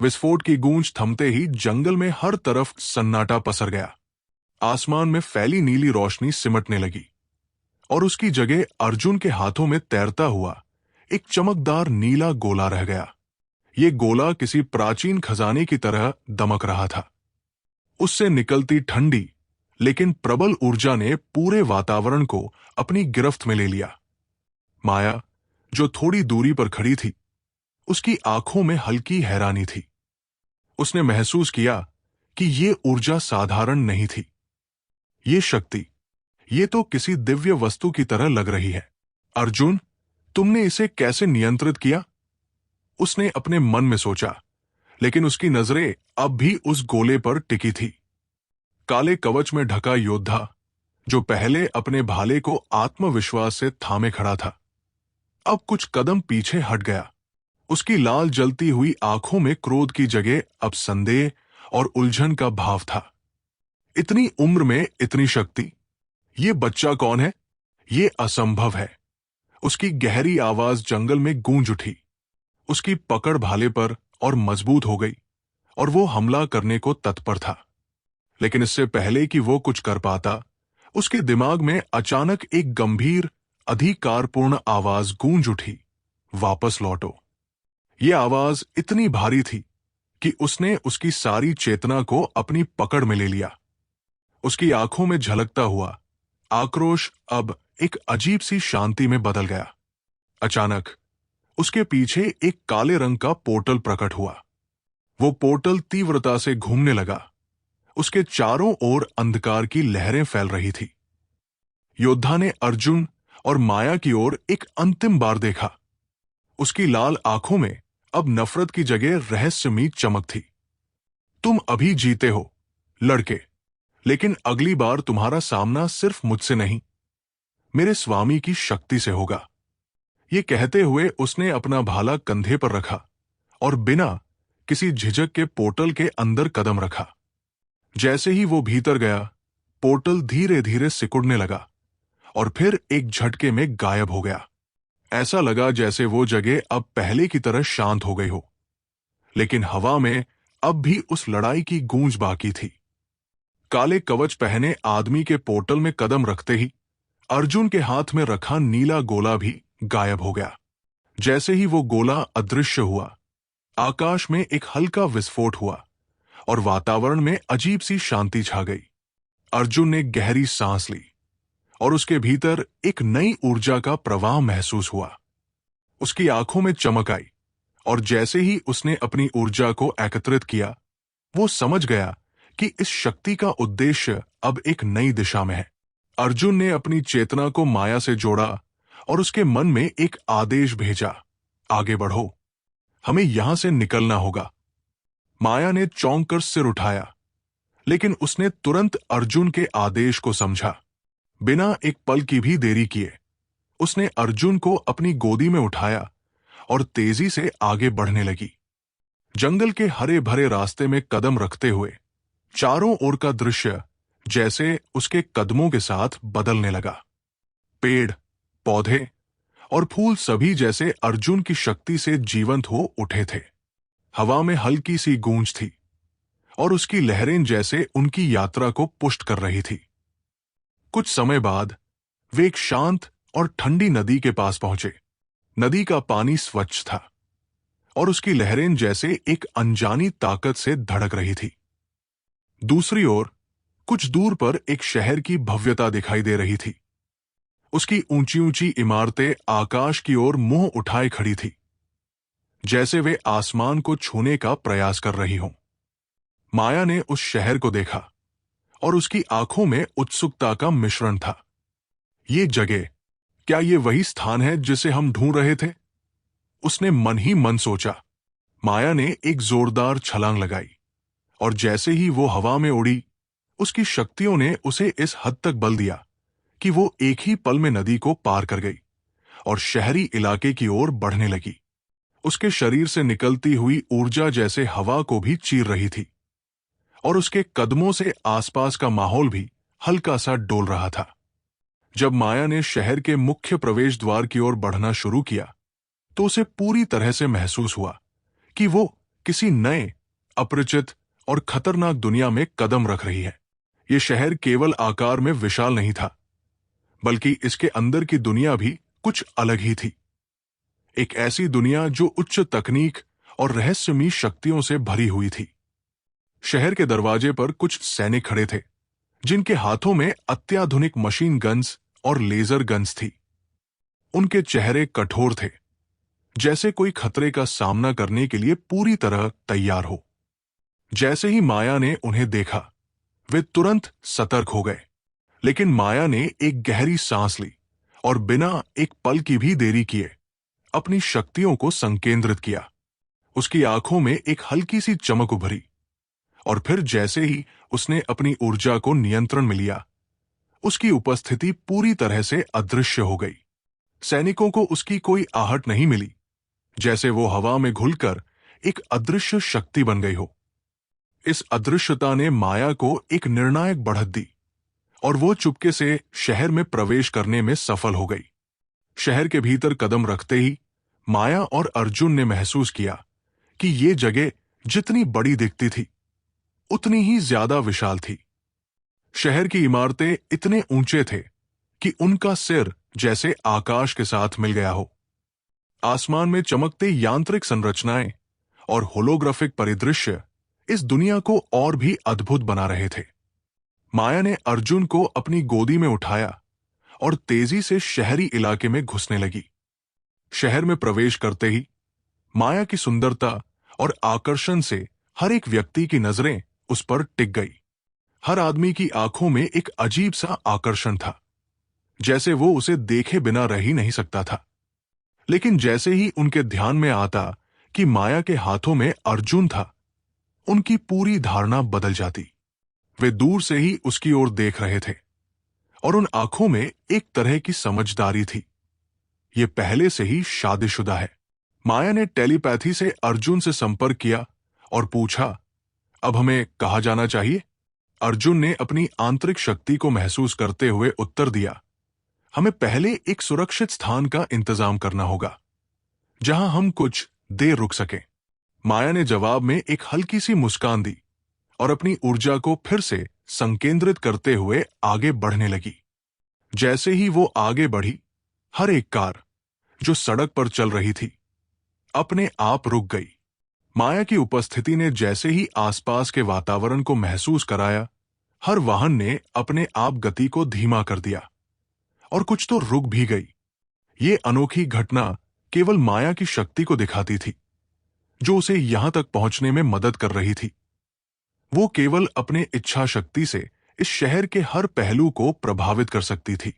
विस्फोट की गूंज थमते ही जंगल में हर तरफ सन्नाटा पसर गया। आसमान में फैली नीली रोशनी सिमटने लगी और उसकी जगह अर्जुन के हाथों में तैरता हुआ एक चमकदार नीला गोला रह गया। ये गोला किसी प्राचीन खजाने की तरह दमक रहा था। उससे निकलती ठंडी लेकिन प्रबल ऊर्जा ने पूरे वातावरण को अपनी गिरफ्त में ले लिया। माया, जो थोड़ी दूरी पर खड़ी थी, उसकी आंखों में हल्की हैरानी थी। उसने महसूस किया कि ये ऊर्जा साधारण नहीं थी। ये शक्ति, ये तो किसी दिव्य वस्तु की तरह लग रही है। अर्जुन, तुमने इसे कैसे नियंत्रित किया? उसने अपने मन में सोचा, लेकिन उसकी नजरें अब भी उस गोले पर टिकी थी। काले कवच में ढका योद्धा, जो पहले अपने भाले को आत्मविश्वास से थामे खड़ा था, अब कुछ कदम पीछे हट गया। उसकी लाल जलती हुई आंखों में क्रोध की जगह अब संदेह और उलझन का भाव था। इतनी उम्र में इतनी शक्ति, ये बच्चा कौन है? ये असंभव है। उसकी गहरी आवाज जंगल में गूंज उठी। उसकी पकड़ भाले पर और मजबूत हो गई और वो हमला करने को तत्पर था। लेकिन इससे पहले कि वो कुछ कर पाता, उसके दिमाग में अचानक एक गंभीर, अधिकारपूर्ण आवाज गूंज उठी, वापस लौटो। ये आवाज इतनी भारी थी कि उसने उसकी सारी चेतना को अपनी पकड़ में ले लिया। उसकी आंखों में झलकता हुआ आक्रोश अब एक अजीब सी शांति में बदल गया। अचानक उसके पीछे एक काले रंग का पोर्टल प्रकट हुआ। वो पोर्टल तीव्रता से घूमने लगा। उसके चारों ओर अंधकार की लहरें फैल रही थी। योद्धा ने अर्जुन और माया की ओर एक अंतिम बार देखा। उसकी लाल आंखों में अब नफरत की जगह रहस्यमयी चमक थी। तुम अभी जीते हो, लड़के, लेकिन अगली बार तुम्हारा सामना सिर्फ मुझसे नहीं, मेरे स्वामी की शक्ति से होगा। ये कहते हुए उसने अपना भाला कंधे पर रखा और बिना किसी झिझक के पोर्टल के अंदर कदम रखा। जैसे ही वो भीतर गया, पोर्टल धीरे धीरे सिकुड़ने लगा और फिर एक झटके में गायब हो गया। ऐसा लगा जैसे वो जगह अब पहले की तरह शांत हो गई हो। लेकिन हवा में अब भी उस लड़ाई की गूंज बाकी थी। काले कवच पहने आदमी के पोर्टल में कदम रखते ही अर्जुन के हाथ में रखा नीला गोला भी गायब हो गया। जैसे ही वो गोला अदृश्य हुआ, आकाश में एक हल्का विस्फोट हुआ और वातावरण में अजीब सी शांति छा गई। अर्जुन ने गहरी सांस ली और उसके भीतर एक नई ऊर्जा का प्रवाह महसूस हुआ। उसकी आंखों में चमक आई और जैसे ही उसने अपनी ऊर्जा को एकत्रित किया, वो समझ गया कि इस शक्ति का उद्देश्य अब एक नई दिशा में है। अर्जुन ने अपनी चेतना को माया से जोड़ा और उसके मन में एक आदेश भेजा, आगे बढ़ो, हमें यहां से निकलना होगा। माया ने चौंक कर सिर उठाया, लेकिन उसने तुरंत अर्जुन के आदेश को समझा। बिना एक पल की भी देरी किए उसने अर्जुन को अपनी गोदी में उठाया और तेजी से आगे बढ़ने लगी। जंगल के हरे भरे रास्ते में कदम रखते हुए चारों ओर का दृश्य जैसे उसके कदमों के साथ बदलने लगा। पेड़, पौधे और फूल सभी जैसे अर्जुन की शक्ति से जीवंत हो उठे थे। हवा में हल्की सी गूंज थी और उसकी लहरें जैसे उनकी यात्रा को पुष्ट कर रही थी। कुछ समय बाद वे एक शांत और ठंडी नदी के पास पहुंचे। नदी का पानी स्वच्छ था और उसकी लहरें जैसे एक अनजानी ताकत से धड़क रही थी। दूसरी ओर कुछ दूर पर एक शहर की भव्यता दिखाई दे रही थी। उसकी ऊंची ऊंची इमारतें आकाश की ओर मुंह उठाए खड़ी थी, जैसे वे आसमान को छूने का प्रयास कर रही हों। माया ने उस शहर को देखा और उसकी आंखों में उत्सुकता का मिश्रण था। ये जगह, क्या ये वही स्थान है जिसे हम ढूंढ रहे थे? उसने मन ही मन सोचा। माया ने एक जोरदार छलांग लगाई और जैसे ही वो हवा में उड़ी, उसकी शक्तियों ने उसे इस हद तक बल दिया कि वो एक ही पल में नदी को पार कर गई और शहरी इलाके की ओर बढ़ने लगी। उसके शरीर से निकलती हुई ऊर्जा जैसे हवा को भी चीर रही थी और उसके कदमों से आसपास का माहौल भी हल्का सा डोल रहा था। जब माया ने शहर के मुख्य प्रवेश द्वार की ओर बढ़ना शुरू किया, तो उसे पूरी तरह से महसूस हुआ कि वो किसी नए, अपरिचित और खतरनाक दुनिया में कदम रख रही है। ये शहर केवल आकार में विशाल नहीं था, बल्कि इसके अंदर की दुनिया भी कुछ अलग ही थी। एक ऐसी दुनिया जो उच्च तकनीक और रहस्यमयी शक्तियों से भरी हुई थी। शहर के दरवाजे पर कुछ सैनिक खड़े थे, जिनके हाथों में अत्याधुनिक मशीन गन्स और लेजर गन्स थी। उनके चेहरे कठोर थे, जैसे कोई खतरे का सामना करने के लिए पूरी तरह तैयार हो। जैसे ही माया ने उन्हें देखा, वे तुरंत सतर्क हो गए। लेकिन माया ने एक गहरी सांस ली और बिना एक पल की भी देरी किए अपनी शक्तियों को संकेंद्रित किया। उसकी आंखों में एक हल्की सी चमक उभरी, और फिर जैसे ही उसने अपनी ऊर्जा को नियंत्रण में लिया, उसकी उपस्थिति पूरी तरह से अदृश्य हो गई। सैनिकों को उसकी कोई आहट नहीं मिली, जैसे वो हवा में घुलकर एक अदृश्य शक्ति बन गई हो। इस अदृश्यता ने माया को एक निर्णायक बढ़त दी, और वो चुपके से शहर में प्रवेश करने में सफल हो गई। शहर के भीतर कदम रखते ही माया और अर्जुन ने महसूस किया कि ये जगह जितनी बड़ी दिखती थी, उतनी ही ज्यादा विशाल थी। शहर की इमारतें इतने ऊंचे थे कि उनका सिर जैसे आकाश के साथ मिल गया हो। आसमान में चमकते यांत्रिक संरचनाएं और होलोग्राफिक परिदृश्य इस दुनिया को और भी अद्भुत बना रहे थे। माया ने अर्जुन को अपनी गोदी में उठाया और तेजी से शहरी इलाके में घुसने लगी। शहर में प्रवेश करते ही माया की सुंदरता और आकर्षण से हर एक व्यक्ति की नजरें उस पर टिक गई। हर आदमी की आंखों में एक अजीब सा आकर्षण था, जैसे वो उसे देखे बिना रह ही नहीं सकता था। लेकिन जैसे ही उनके ध्यान में आता कि माया के हाथों में अर्जुन था, उनकी पूरी धारणा बदल जाती। वे दूर से ही उसकी ओर देख रहे थे, और उन आंखों में एक तरह की समझदारी थी। ये पहले से ही शादीशुदा है। माया ने टेलीपैथी से अर्जुन से संपर्क किया और पूछा, अब हमें कहाँ जाना चाहिए? अर्जुन ने अपनी आंतरिक शक्ति को महसूस करते हुए उत्तर दिया, हमें पहले एक सुरक्षित स्थान का इंतजाम करना होगा, जहां हम कुछ देर रुक सकें। माया ने जवाब में एक हल्की सी मुस्कान दी और अपनी ऊर्जा को फिर से संकेंद्रित करते हुए आगे बढ़ने लगी। जैसे ही वो आगे बढ़ी, हर एक कार जो सड़क पर चल रही थी अपने आप रुक गई। माया की उपस्थिति ने जैसे ही आसपास के वातावरण को महसूस कराया, हर वाहन ने अपने आप गति को धीमा कर दिया, और कुछ तो रुक भी गई। ये अनोखी घटना केवल माया की शक्ति को दिखाती थी, जो उसे यहां तक पहुंचने में मदद कर रही थी। वो केवल अपने इच्छा शक्ति से इस शहर के हर पहलू को प्रभावित कर सकती थी।